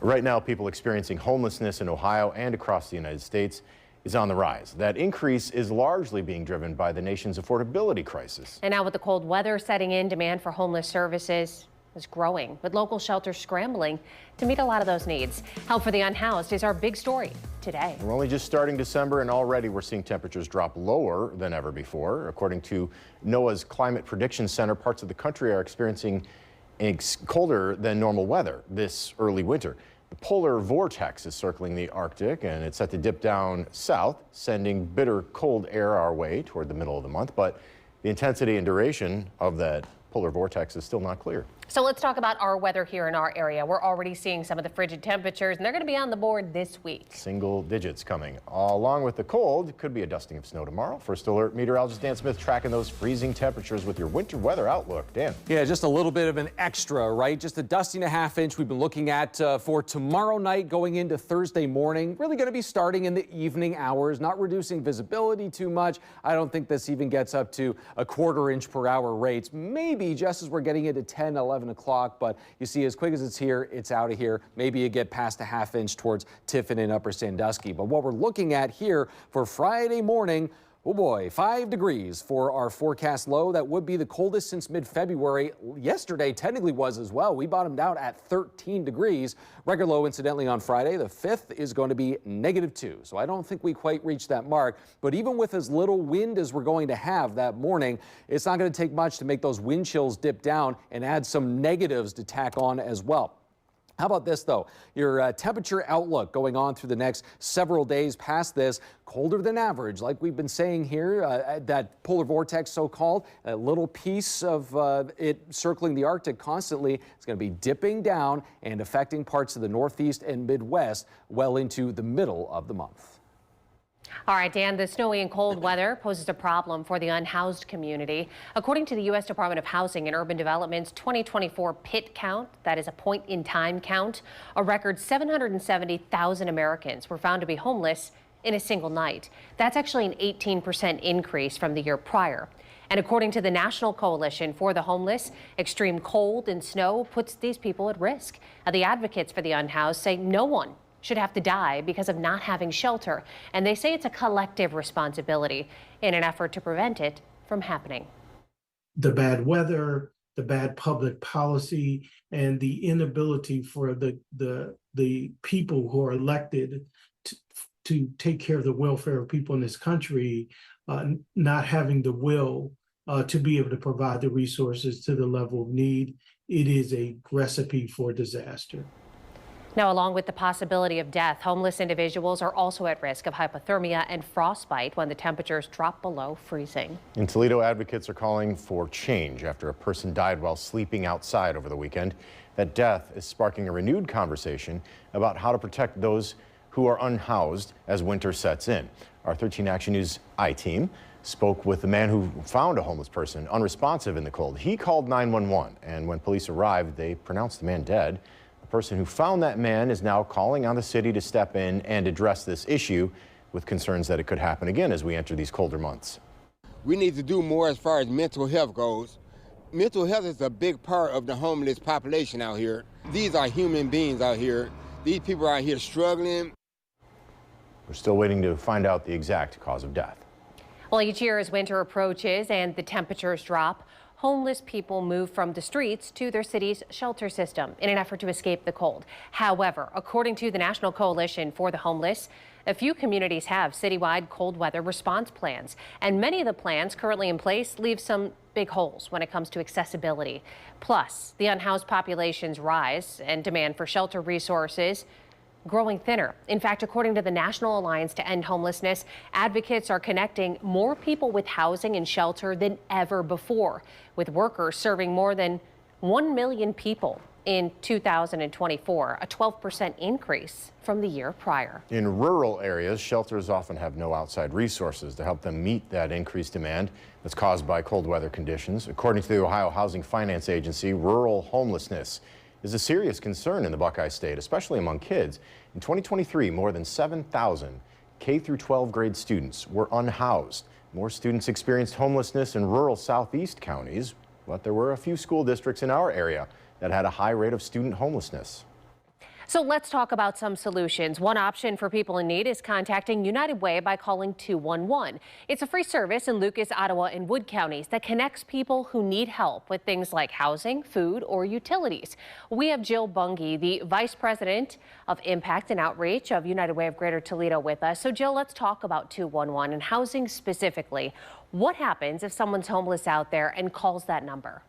Right now, people experiencing homelessness in Ohio and across the United States is on the rise. That increase is largely being driven by the nation's affordability crisis. And now with the cold weather setting in, demand for homeless services is growing, with local shelters scrambling to meet a lot of those needs. Help for the Unhoused is our big story today. We're only just starting December, and already we're seeing temperatures drop lower than ever before. According to NOAA's Climate Prediction Center, parts of the country are experiencing colder than normal weather this early winter. The polar vortex is circling the Arctic, and it's set to dip down south, sending bitter cold air our way toward the middle of the month. But the intensity and duration of that polar vortex is still not clear. So let's talk about our weather here in our area. We're already seeing some of the frigid temperatures, and they're going to be on the board this week. Single digits coming. Along with the cold, could be a dusting of snow tomorrow. First alert meteorologist Dan Smith tracking those freezing temperatures with your winter weather outlook. Dan. Yeah, just a little bit of an extra, right? Just a dusting ½ inch we've been looking at for tomorrow night going into Thursday morning. Really going to be starting in the evening hours, not reducing visibility too much. I don't think this even gets up to a ¼ inch per hour rates. Maybe just as we're getting into 10, 11 o'clock, but you see as quick as it's here, it's out of here. Maybe you get past a ½ inch towards Tiffin and Upper Sandusky. But what we're looking at here for Friday morning, oh boy, 5 degrees for our forecast low. That would be the coldest since mid-February. Yesterday technically was as well. We bottomed out at 13 degrees. Record low, incidentally, on Friday, the 5th, is going to be -2. So I don't think we quite reached that mark. But even with as little wind as we're going to have that morning, it's not going to take much to make those wind chills dip down and add some negatives to tack on as well. How about this, though? Your temperature outlook going on through the next several days past this, colder than average, like we've been saying here, that polar vortex so-called, a little piece of it circling the Arctic constantly. It's going to be dipping down and affecting parts of the Northeast and Midwest well into the middle of the month. All right, Dan, the snowy and cold weather poses a problem for the unhoused community. According to the U.S. Department of Housing and Urban Development's 2024 PIT count, that is a point-in-time count, a record 770,000 Americans were found to be homeless in a single night. That's actually an 18% increase from the year prior. And according to the National Coalition for the Homeless, extreme cold and snow puts these people at risk. The advocates for the unhoused say no one should have to die because of not having shelter. And they say it's a collective responsibility in an effort to prevent it from happening. The bad weather, the bad public policy, and the inability for the people who are elected to take care of the welfare of people in this country, not having the will to be able to provide the resources to the level of need. It is a recipe for disaster. Now, along with the possibility of death, homeless individuals are also at risk of hypothermia and frostbite when the temperatures drop below freezing. In Toledo, advocates are calling for change after a person died while sleeping outside over the weekend. That death is sparking a renewed conversation about how to protect those who are unhoused as winter sets in. Our 13 Action News I-team spoke with the man who found a homeless person unresponsive in the cold. He called 911, and when police arrived, they pronounced the man dead. The person who found that man is now calling on the city to step in and address this issue, with concerns that it could happen again as we enter these colder months. We need to do more as far as mental health goes. Mental health is a big part of the homeless population out here. These are human beings out here. These people are out here struggling. We're still waiting to find out the exact cause of death. Well, each year as winter approaches and the temperatures drop, homeless people move from the streets to their city's shelter system in an effort to escape the cold. However, according to the National Coalition for the Homeless, a few communities have citywide cold weather response plans, and many of the plans currently in place leave some big holes when it comes to accessibility. Plus, the unhoused population's rise and demand for shelter resources growing thinner. In fact, according to the National Alliance to End Homelessness, advocates are connecting more people with housing and shelter than ever before, with workers serving more than 1 million people in 2024, a 12% increase from the year prior. In rural areas, shelters often have no outside resources to help them meet that increased demand that's caused by cold weather conditions. According to the Ohio Housing Finance Agency, rural homelessness is a serious concern in the Buckeye State, especially among kids. In 2023, more than 7,000 K through 12 grade students were unhoused. More students experienced homelessness in rural southeast counties, but there were a few school districts in our area that had a high rate of student homelessness. So let's talk about some solutions. One option for people in need is contacting United Way by calling 211. It's a free service in Lucas, Ottawa, and Wood counties that connects people who need help with things like housing, food, or utilities. We have Jill Bungie, the Vice President of Impact and Outreach of United Way of Greater Toledo, with us. So Jill, let's talk about 211 and housing specifically. What happens if someone's homeless out there and calls that number?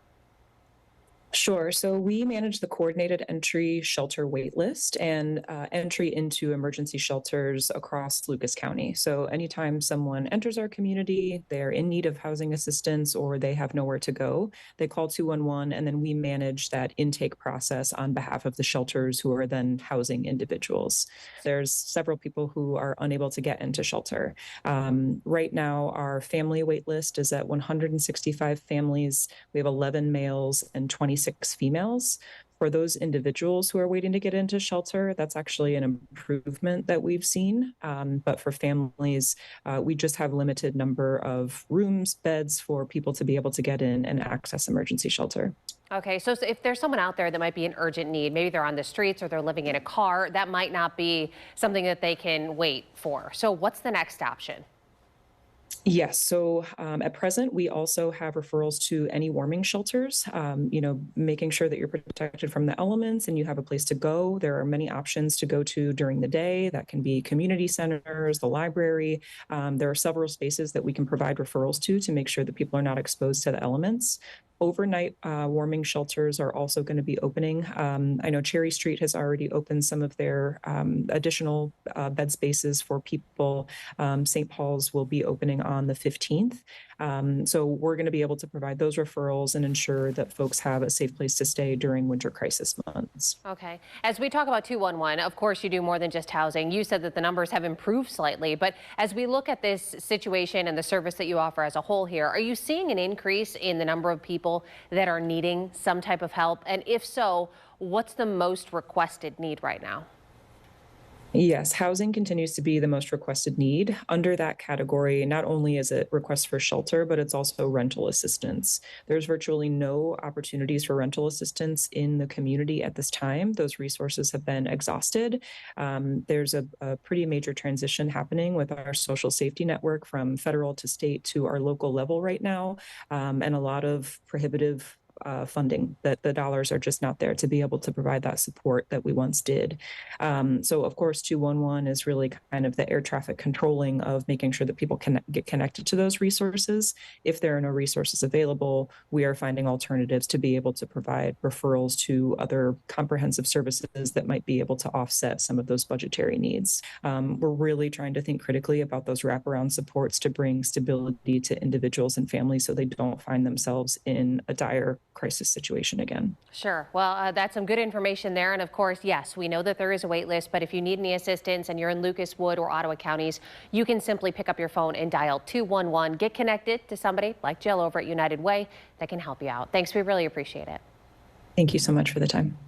Sure. So we manage the coordinated entry shelter wait list and entry into emergency shelters across Lucas County. So anytime someone enters our community, they're in need of housing assistance or they have nowhere to go, they call 211, and then we manage that intake process on behalf of the shelters who are then housing individuals. There's several people who are unable to get into shelter. Right now, our family wait list is at 165 families. We have 11 males and 26 females. For those individuals who are waiting to get into shelter, that's actually an improvement that we've seen. But for families, we just have limited number of rooms, beds for people to be able to get in and access emergency shelter. Okay, so if there's someone out there that might be in urgent need, maybe they're on the streets or they're living in a car, that might not be something that they can wait for. So what's the next option? Yes. So at present, we also have referrals to any warming shelters, making sure that you're protected from the elements and you have a place to go. There are many options to go to during the day. That can be community centers, the library. There are several spaces that we can provide referrals to make sure that people are not exposed to the elements. Overnight warming shelters are also going to be opening. I know Cherry Street has already opened some of their additional bed spaces for people. St. Paul's will be opening on the 15th. So we're going to be able to provide those referrals and ensure that folks have a safe place to stay during winter crisis months. Okay. As we talk about 211, of course, you do more than just housing. You said that the numbers have improved slightly, but as we look at this situation and the service that you offer as a whole here, are you seeing an increase in the number of people that are needing some type of help? And if so, what's the most requested need right now? Yes, housing continues to be the most requested need. Under that category, not only is it requests for shelter, but it's also rental assistance. There's virtually no opportunities for rental assistance in the community at this time. Those resources have been exhausted. There's a pretty major transition happening with our social safety network from federal to state to our local level right now, and a lot of prohibitive funding that the dollars are just not there to be able to provide that support that we once did. So of course, 211 is really kind of the air traffic controlling of making sure that people can get connected to those resources. If there are no resources available, we are finding alternatives to be able to provide referrals to other comprehensive services that might be able to offset some of those budgetary needs. We're really trying to think critically about those wraparound supports to bring stability to individuals and families so they don't find themselves in a dire crisis situation again. Sure. Well, that's some good information there. And of course, yes, we know that there is a wait list, but if you need any assistance and you're in Lucas, Wood, or Ottawa counties, you can simply pick up your phone and dial 211. Get connected to somebody like Jill over at United Way that can help you out. Thanks. We really appreciate it. Thank you so much for the time.